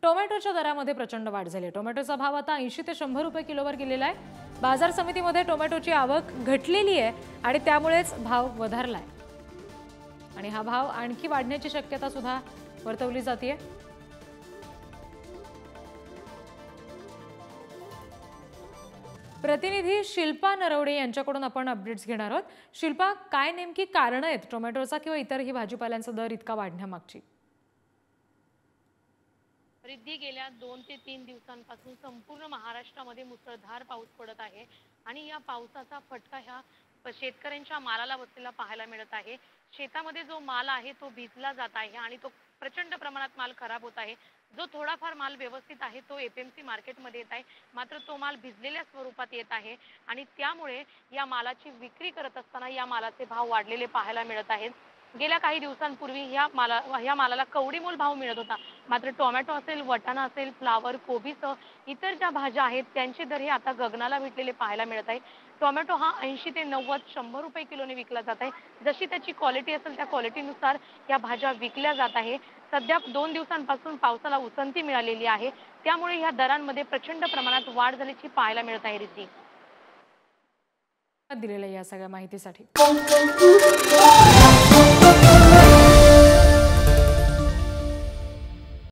टोमॅटोच्या दरामध्ये प्रचंड वाढ झाली आहे। टोमॅटोचा भाव आता 80 ते 100 रुपये किलोवर गेलेला आहे। बाजार समितीमध्ये टोमॅटोची आवक घटलेली आहे आणि त्यामुळेच भाव वधारलाय आणि हा भाव आणखी वाढण्याची शक्यता सुद्धा वर्तवली जाते। प्रतिनिधी शिल्पा नरवडे यांच्याकडून आपण अपडेट्स घेणार आहोत। शिल्पा, काय नेमकी कारण आहेत टोमॅटोचा किंवा इतरही भाजीपाल्यांचा दर इतका वाढण्यामागची? रिद्धी गेल्या 2 ते 3 दिवसांपासून संपूर्ण महाराष्ट्रामध्ये मुसळधार पाऊस पडत आहे आणि या पावसाचा फटका ह्या शेतकऱ्यांच्या मालाला बसलेला पाहायला मिळत आहे। शेतामध्ये जो माल आहे तो भिजला जात आहे आणि तो प्रचंड प्रमाणात माल खराब होत आहे। जो थोडाफार माल व्यवस्थित आहे तो एपीएमसी मार्केटमध्ये येत आहे, मात्र तो माल भिजलेल्या स्वरूपात येत आहे आणि त्यामुळे या मालाची विक्री करत असताना या मालाचे भाव वाढलेले पाहायला मिळत आहेत। गेल्या काही दिवसांपूर्वी या मालाला कवडीमोल भाव मिळत होता, मात्र टोमॅटो असेल, वटाणा असेल, फ्लावर, कोबीसह इतर ज्या भाज्या आहेत त्यांचे दर हे आता गगनाला भिडलेले पाहायला मिळत आहे। टोमॅटो हा 80 ते 90 100 रुपये किलोने विकला जात आहे। जशी त्याची क्वालिटी असेल त्या क्वालिटीनुसार या भाज्या विकल्या जात आहे। सध्या 2 दिवसांपासून पावसाला उसंती मिळालेली आहे, त्यामुळे या दरांमध्ये प्रचंड प्रमाणात वाढ झाल्याची पाहायला मिळत आहे। रिद्धी, दिलेल्या या सगळ्या माहितीसाठी